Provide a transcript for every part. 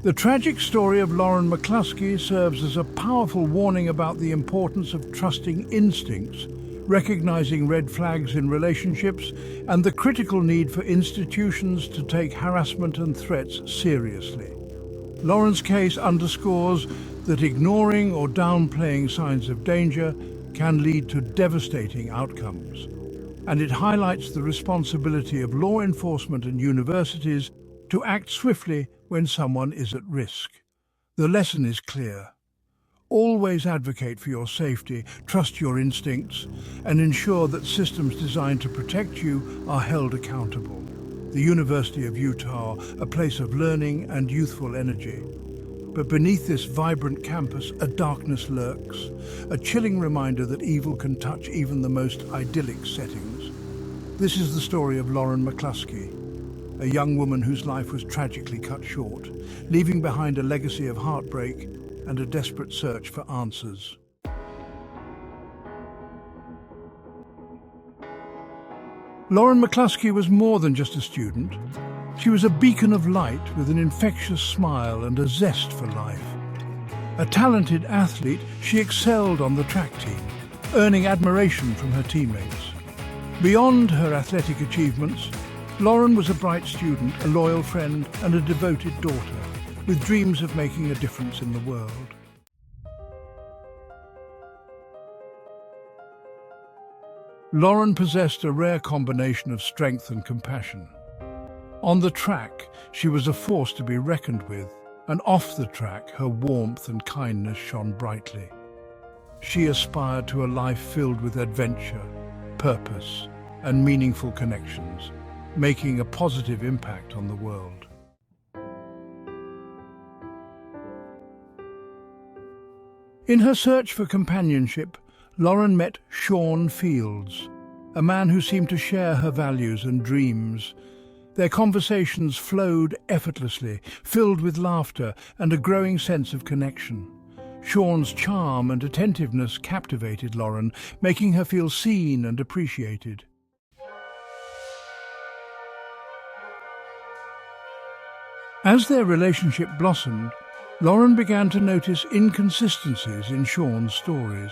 The tragic story of Lauren McCluskey serves as a powerful warning about the importance of trusting instincts, recognizing red flags in relationships, and the critical need for institutions to take harassment and threats seriously. Lauren's case underscores that ignoring or downplaying signs of danger can lead to devastating outcomes, and it highlights the responsibility of law enforcement and universities to act swiftly when someone is at risk. The lesson is clear. Always advocate for your safety, trust your instincts, and ensure that systems designed to protect you are held accountable. The University of Utah, a place of learning and youthful energy. But beneath this vibrant campus, a darkness lurks, a chilling reminder that evil can touch even the most idyllic settings. This is the story of Lauren McCluskey, a young woman whose life was tragically cut short, leaving behind a legacy of heartbreak and a desperate search for answers. Lauren McCluskey was more than just a student. She was a beacon of light with an infectious smile and a zest for life. A talented athlete, she excelled on the track team, earning admiration from her teammates. Beyond her athletic achievements, Lauren was a bright student, a loyal friend, and a devoted daughter, with dreams of making a difference in the world. Lauren possessed a rare combination of strength and compassion. On the track, she was a force to be reckoned with, and off the track, her warmth and kindness shone brightly. She aspired to a life filled with adventure, purpose, and meaningful connections, making a positive impact on the world. In her search for companionship, Lauren met Sean Fields, a man who seemed to share her values and dreams. Their conversations flowed effortlessly, filled with laughter and a growing sense of connection. Sean's charm and attentiveness captivated Lauren, making her feel seen and appreciated. As their relationship blossomed, Lauren began to notice inconsistencies in Sean's stories.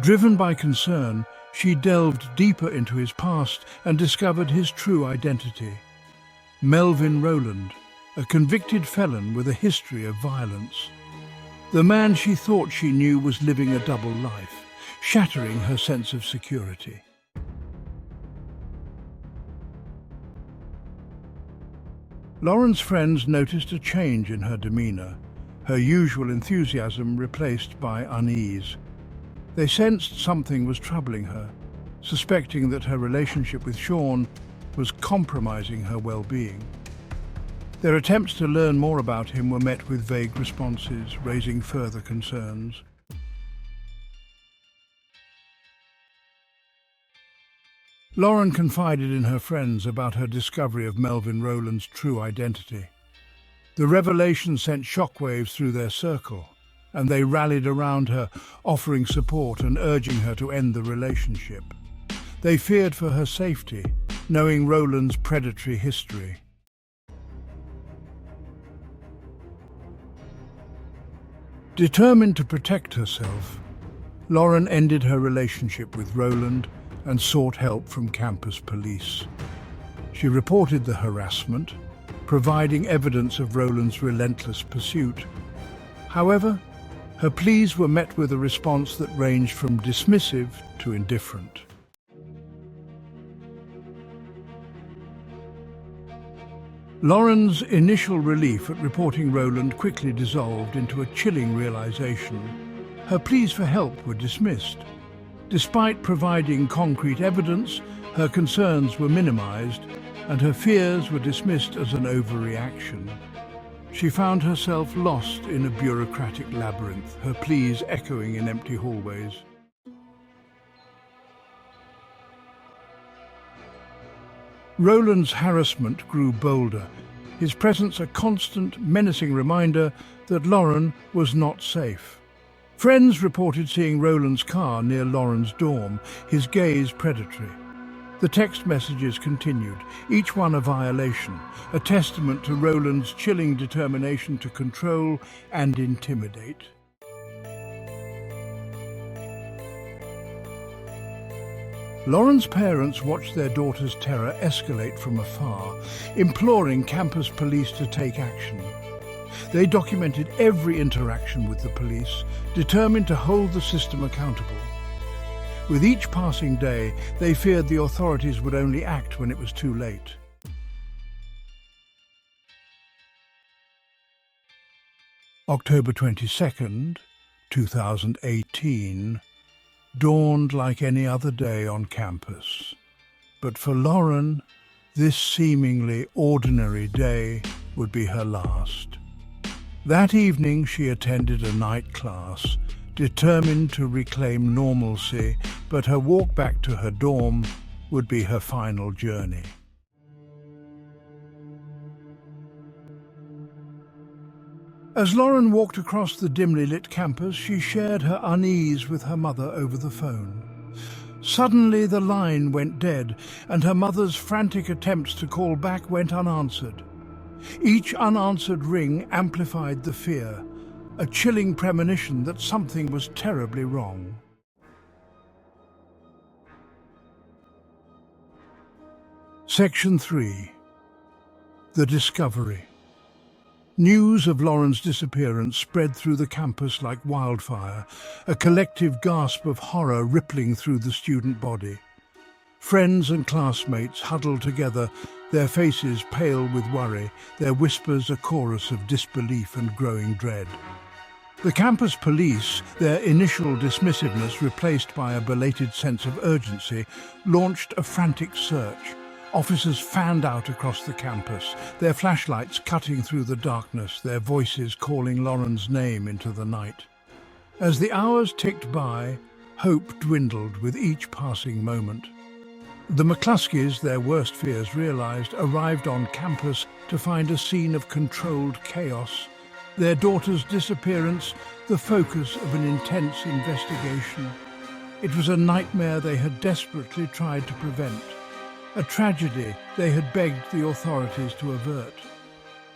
Driven by concern, she delved deeper into his past and discovered his true identity. Melvin Rowland, a convicted felon with a history of violence. The man she thought she knew was living a double life, shattering her sense of security. Lauren's friends noticed a change in her demeanor, her usual enthusiasm replaced by unease. They sensed something was troubling her, suspecting that her relationship with Sean was compromising her well-being. Their attempts to learn more about him were met with vague responses, raising further concerns. Lauren confided in her friends about her discovery of Melvin Rowland's true identity. The revelation sent shockwaves through their circle, and they rallied around her, offering support and urging her to end the relationship. They feared for her safety, knowing Rowland's predatory history. Determined to protect herself, Lauren ended her relationship with Rowland and sought help from campus police. She reported the harassment, providing evidence of Rowland's relentless pursuit. However, her pleas were met with a response that ranged from dismissive to indifferent. Lauren's initial relief at reporting Rowland quickly dissolved into a chilling realization. Her pleas for help were dismissed. Despite providing concrete evidence, her concerns were minimized and her fears were dismissed as an overreaction. She found herself lost in a bureaucratic labyrinth, her pleas echoing in empty hallways. Rowland's harassment grew bolder, his presence a constant, menacing reminder that Lauren was not safe. Friends reported seeing Rowland's car near Lauren's dorm, his gaze predatory. The text messages continued, each one a violation, a testament to Roland's chilling determination to control and intimidate. Lauren's parents watched their daughter's terror escalate from afar, imploring campus police to take action. They documented every interaction with the police, determined to hold the system accountable. With each passing day, they feared the authorities would only act when it was too late. October 22nd, 2018, dawned like any other day on campus. But for Lauren, this seemingly ordinary day would be her last. That evening she attended a night class, determined to reclaim normalcy, but her walk back to her dorm would be her final journey. As Lauren walked across the dimly lit campus, she shared her unease with her mother over the phone. Suddenly the line went dead, and her mother's frantic attempts to call back went unanswered. Each unanswered ring amplified the fear, a chilling premonition that something was terribly wrong. Section 3. The Discovery. News of Lauren's disappearance spread through the campus like wildfire, a collective gasp of horror rippling through the student body. Friends and classmates huddled together, their faces pale with worry, their whispers a chorus of disbelief and growing dread. The campus police, their initial dismissiveness replaced by a belated sense of urgency, launched a frantic search. Officers fanned out across the campus, their flashlights cutting through the darkness, their voices calling Lauren's name into the night. As the hours ticked by, hope dwindled with each passing moment. The McCluskeys, their worst fears realized, arrived on campus to find a scene of controlled chaos. Their daughter's disappearance, the focus of an intense investigation. It was a nightmare they had desperately tried to prevent. A tragedy they had begged the authorities to avert.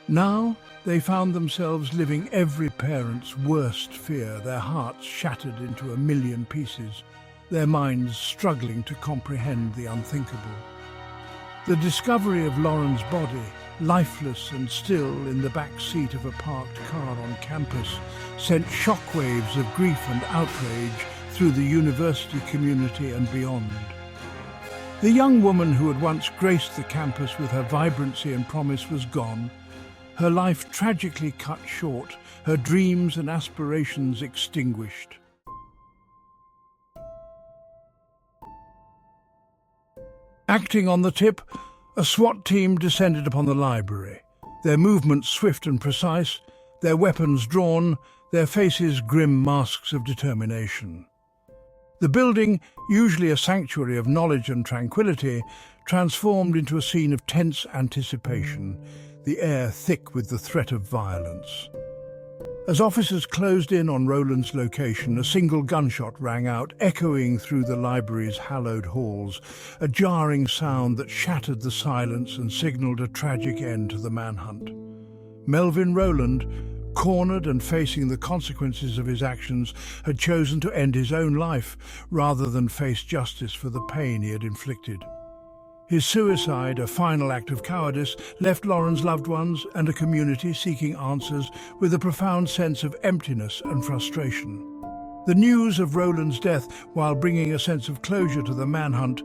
Now they found themselves living every parent's worst fear, their hearts shattered into a million pieces, their minds struggling to comprehend the unthinkable. The discovery of Lauren's body, lifeless and still in the back seat of a parked car on campus, sent shockwaves of grief and outrage through the university community and beyond. The young woman who had once graced the campus with her vibrancy and promise was gone, her life tragically cut short, her dreams and aspirations extinguished. Acting on the tip, a SWAT team descended upon the library, their movements swift and precise, their weapons drawn, their faces grim masks of determination. The building, usually a sanctuary of knowledge and tranquility, transformed into a scene of tense anticipation, the air thick with the threat of violence. As officers closed in on Roland's location, a single gunshot rang out, echoing through the library's hallowed halls, a jarring sound that shattered the silence and signaled a tragic end to the manhunt. Melvin Roland, cornered and facing the consequences of his actions, had chosen to end his own life rather than face justice for the pain he had inflicted. His suicide, a final act of cowardice, left Lauren's loved ones and a community seeking answers with a profound sense of emptiness and frustration. The news of Roland's death, while bringing a sense of closure to the manhunt,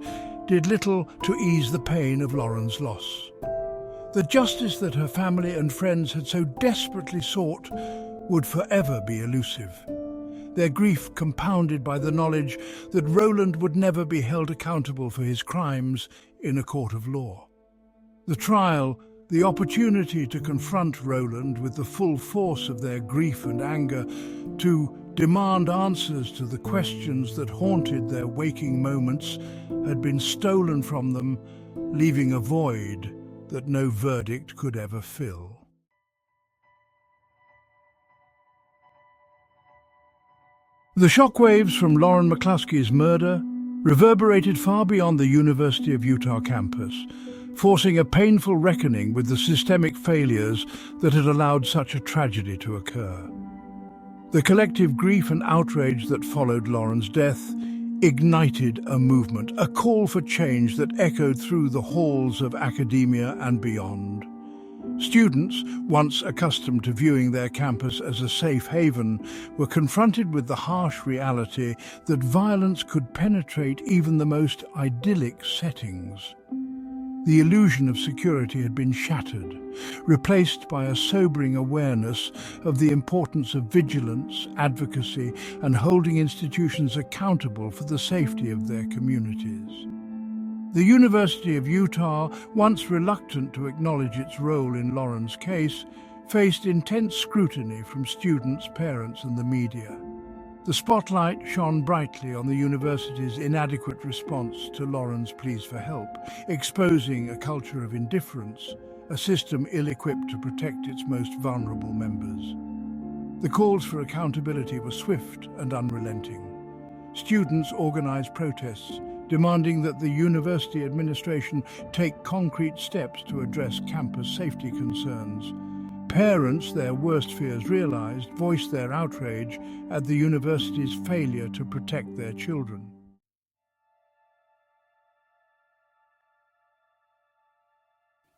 did little to ease the pain of Lauren's loss. The justice that her family and friends had so desperately sought would forever be elusive, their grief compounded by the knowledge that Roland would never be held accountable for his crimes in a court of law. The trial, the opportunity to confront Roland with the full force of their grief and anger, to demand answers to the questions that haunted their waking moments, had been stolen from them, leaving a void that no verdict could ever fill. The shockwaves from Lauren McCluskey's murder reverberated far beyond the University of Utah campus, forcing a painful reckoning with the systemic failures that had allowed such a tragedy to occur. The collective grief and outrage that followed Lauren's death ignited a movement, a call for change that echoed through the halls of academia and beyond. Students, once accustomed to viewing their campus as a safe haven, were confronted with the harsh reality that violence could penetrate even the most idyllic settings. The illusion of security had been shattered, replaced by a sobering awareness of the importance of vigilance, advocacy, and holding institutions accountable for the safety of their communities. The University of Utah, once reluctant to acknowledge its role in Lauren's case, faced intense scrutiny from students, parents, and the media. The spotlight shone brightly on the university's inadequate response to Lauren's pleas for help, exposing a culture of indifference, a system ill-equipped to protect its most vulnerable members. The calls for accountability were swift and unrelenting. Students organized protests, demanding that the university administration take concrete steps to address campus safety concerns. Parents, their worst fears realized, voiced their outrage at the university's failure to protect their children.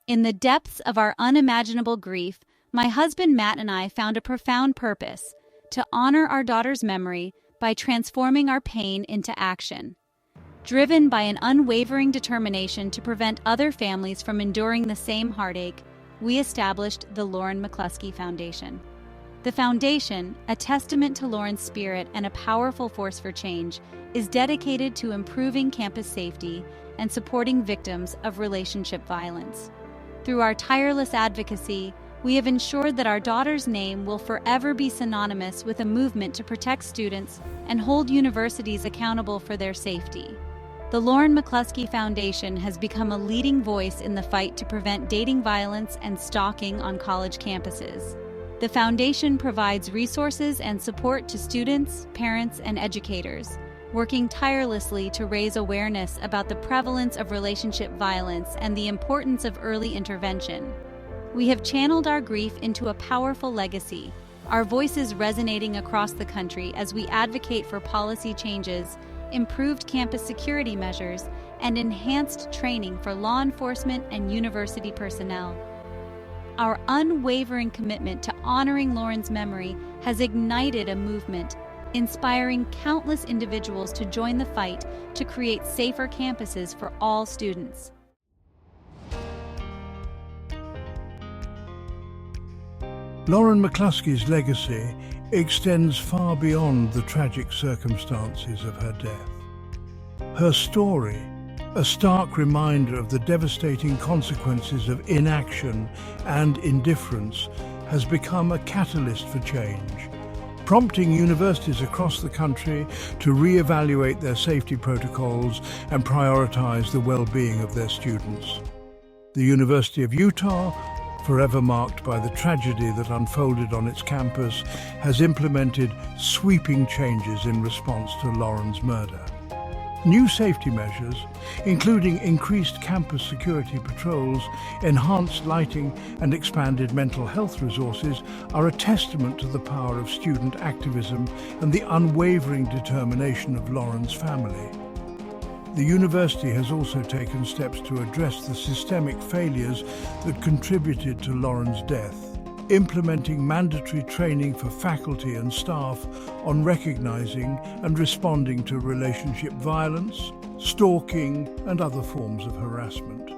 In the depths of our unimaginable grief, my husband Matt and I found a profound purpose: to honor our daughter's memory by transforming our pain into action. Driven by an unwavering determination to prevent other families from enduring the same heartache, we established the Lauren McCluskey Foundation. The foundation, a testament to Lauren's spirit and a powerful force for change, is dedicated to improving campus safety and supporting victims of relationship violence. Through our tireless advocacy, we have ensured that our daughter's name will forever be synonymous with a movement to protect students and hold universities accountable for their safety. The Lauren McCluskey Foundation has become a leading voice in the fight to prevent dating violence and stalking on college campuses. The foundation provides resources and support to students, parents, and educators, working tirelessly to raise awareness about the prevalence of relationship violence and the importance of early intervention. We have channeled our grief into a powerful legacy, our voices resonating across the country as we advocate for policy changes, improved campus security measures, and enhanced training for law enforcement and university personnel. Our unwavering commitment to honoring Lauren's memory has ignited a movement, inspiring countless individuals to join the fight to create safer campuses for all students. Lauren McCluskey's legacy extends far beyond the tragic circumstances of her death. Her story, a stark reminder of the devastating consequences of inaction and indifference, has become a catalyst for change, prompting universities across the country to re-evaluate their safety protocols and prioritize the well-being of their students. The University of Utah, forever marked by the tragedy that unfolded on its campus, has implemented sweeping changes in response to Lauren's murder. New safety measures, including increased campus security patrols, enhanced lighting, and expanded mental health resources, are a testament to the power of student activism and the unwavering determination of Lauren's family. The university has also taken steps to address the systemic failures that contributed to Lauren's death, implementing mandatory training for faculty and staff on recognizing and responding to relationship violence, stalking, and other forms of harassment.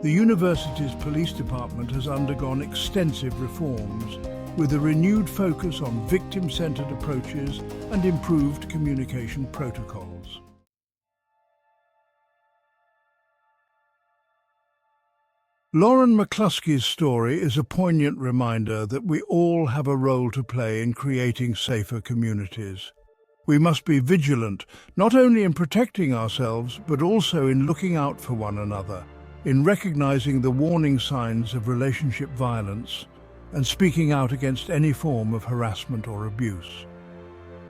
The university's police department has undergone extensive reforms, with a renewed focus on victim-centered approaches and improved communication protocols. Lauren McCluskey's story is a poignant reminder that we all have a role to play in creating safer communities. We must be vigilant, not only in protecting ourselves, but also in looking out for one another, in recognizing the warning signs of relationship violence, and speaking out against any form of harassment or abuse.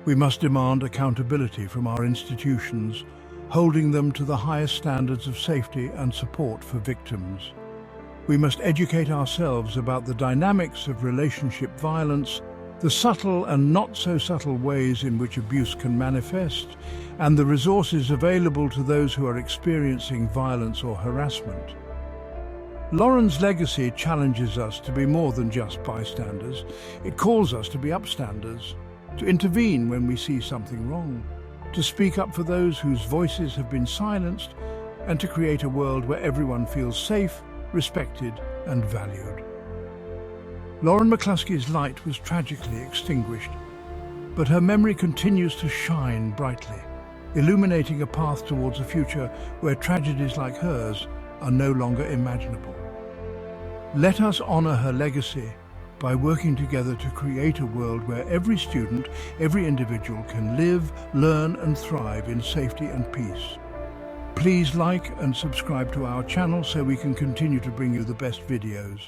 We must demand accountability from our institutions, holding them to the highest standards of safety and support for victims. We must educate ourselves about the dynamics of relationship violence, the subtle and not so subtle ways in which abuse can manifest, and the resources available to those who are experiencing violence or harassment. Lauren's legacy challenges us to be more than just bystanders. It calls us to be upstanders, to intervene when we see something wrong, to speak up for those whose voices have been silenced, and to create a world where everyone feels safe, respected, and valued. Lauren McCluskey's light was tragically extinguished, but her memory continues to shine brightly, illuminating a path towards a future where tragedies like hers are no longer imaginable. Let us honor her legacy by working together to create a world where every student, every individual can live, learn, and thrive in safety and peace. Please like and subscribe to our channel so we can continue to bring you the best videos.